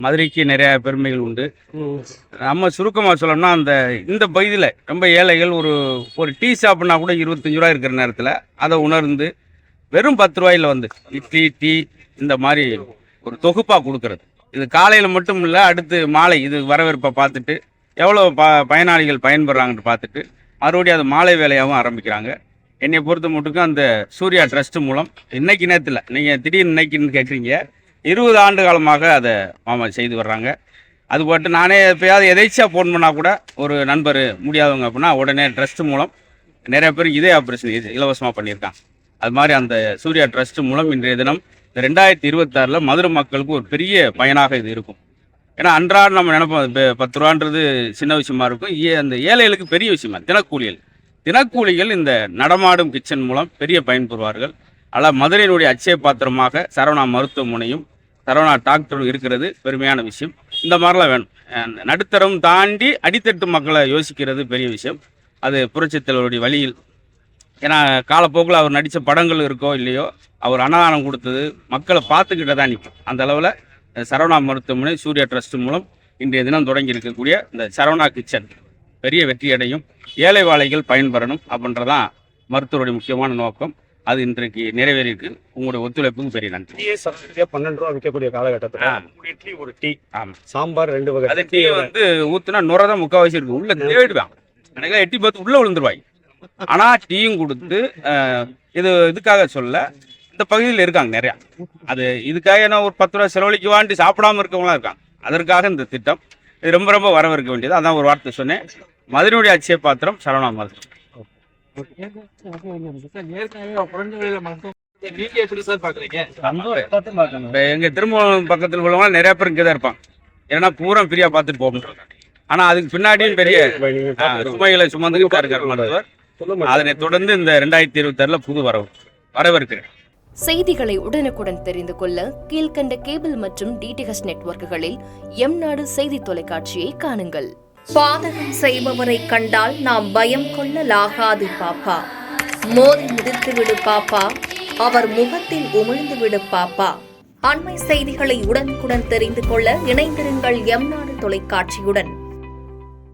மதுரைக்கு நிறைய பெருமைகள் உண்டு. நம்ம சுருக்கமாக சொல்லணும்னா இந்த பகுதியில் ரொம்ப ஏழைகள் ஒரு டீ ஷாப்னா கூட 25 ரூபா இருக்கிற நேரத்தில் அதை உணர்ந்து வெறும் 10 ரூபாயில் இட்லி டீ இந்த மாதிரி ஒரு தொகுப்பாக கொடுக்கறது. இது காலையில் மட்டும் இல்லை, அடுத்து மாலை இது வரவேற்பை பார்த்துட்டு எவ்வளோ பயனாளிகள் பயன்படுறாங்கன்னு பார்த்துட்டு மறுபடியும் அது மாலை வேலையாகவும் ஆரம்பிக்கிறாங்க. என்னை பொறுத்த மட்டுக்கும் அந்த சூர்யா ட்ரஸ்ட் மூலம் இன்னைக்கு நேரத்தில் நீங்கள் திடீர்னு இன்னைக்குன்னு கேட்குறீங்க, 20 ஆண்டு காலமாக அதை மாமா செய்து வர்றாங்க. அது போட்டு நானே எப்போயாவது எதேச்சியாக ஃபோன் பண்ணால் கூட ஒரு நண்பர் முடியாதவங்க அப்படின்னா உடனே ட்ரஸ்ட் மூலம் நிறைய பேர் இதே ஆப்ரேஷன் இலவசமாக பண்ணியிருக்காங்க. அது மாதிரி அந்த சூர்யா ட்ரஸ்ட் மூலம் இன்றைய தினம் இந்த 2026 மதுரை மக்களுக்கு ஒரு பெரிய பயனாக இது இருக்கும். ஏன்னா அன்றாடம் நம்ம நினைப்போம் 10 ரூபான்றது சின்ன விஷயமா இருக்கும், அந்த ஏழைகளுக்கு பெரிய விஷயமா. தினக்கூலிகள் இந்த நடமாடும் கிச்சன் மூலம் பெரிய பயன்பெறுவார்கள். ஆனால் மதுரையினுடைய அச்சய பாத்திரமாக சரவணா மருத்துவமனையும் சரவணா டாக்டரும் இருக்கிறது பெருமையான விஷயம். இந்த மாதிரிலாம் வேணும். நடுத்தரம் தாண்டி அடித்தட்டு மக்களை யோசிக்கிறது பெரிய விஷயம். அது புரட்சித் தலைவருடைய வழியில். ஏன்னா காலப்போக்கில் அவர் நடித்த படங்கள் இருக்கோ இல்லையோ, அவர் அன்னதானம் கொடுத்தது மக்களை பார்த்துக்கிட்ட தான் நிற்கும். அந்த அளவில் சரவணா மருத்துவமனை சூர்யா ட்ரஸ்ட் மூலம் இன்றைய தினம் தொடங்கி இருக்கக்கூடிய இந்த சரவணா கிச்சன் பெரிய வெற்றி அடையும், ஏழை வாழைகள் பயன்பெறணும் அப்படின்றதான் மருத்துவருடைய முக்கியமான நோக்கம். அது இன்றைக்கு நிறைவேறியிருக்கு. உங்களுடைய ஒத்துழைப்புக்கு பெரிய நன்றி. 12 ரூபா விற்கக்கூடிய காலகட்டத்தில் இட்லி ஒரு டீ, சாம்பார் 2 வகை. அது டீ ஊத்துனா நுரதான் முக்கால்வாசி இருக்கு, உள்ள தேடிடுவாங்க. எனக்கு எட்டி பார்த்து உள்ள விழுந்துருவாங்க. ஆனா டீயும் கொடுத்து இதுக்காக சொல்ல இந்த பகுதியில் இருக்காங்க நிறையா. அது இதுக்காக என்ன ஒரு 10 ரூபா செலவழிக்கு வாண்டி சாப்பிடாம இருக்கவங்களாம் இருக்காங்க. அதற்காக இந்த திட்டம் இது ரொம்ப ரொம்ப வரவேற்க வேண்டியது. அதான் ஒரு வார்த்தை சொன்னேன். மதுரையுடைய அச்சய பாத்திரம் சரவணா மருத்துவம். எங்க திருமணம் பக்கத்தில் உள்ளவங்க நிறைய பேர் இங்கே தான் இருப்பாங்க. ஏன்னா பூரா ஃப்ரீயா பார்த்துட்டு போகணும். ஆனா அதுக்கு பின்னாடியும் பெரிய சுமைகளை சுமந்துக்கிட்டு இருக்கார் மருத்துவர். அதனை தொடர்ந்து இந்த 2026 புது வரவேற்கிறேன். செய்திகளை உடனுக்குடன் தெரிந்து கொள்ள கீழ்கண்ட கேபிள் மற்றும் டிடிஹெச் நெட்வொர்க்குகளில் எம்நாடு செய்தி தொலைக்காட்சியை காணுங்கள். பாதகம் செய்பவரை கண்டால் நாம் பயம் கொள்ளலாகாது பாப்பா. மோதி மிதித்து விடு பாப்பா, அவர் முகத்தில் உமிழ்ந்து விடு பாப்பா. அண்மை செய்திகளை உடனுக்குடன் தெரிந்து கொள்ள இணைந்திருங்கள் எம்நாடு தொலைக்காட்சியுடன்.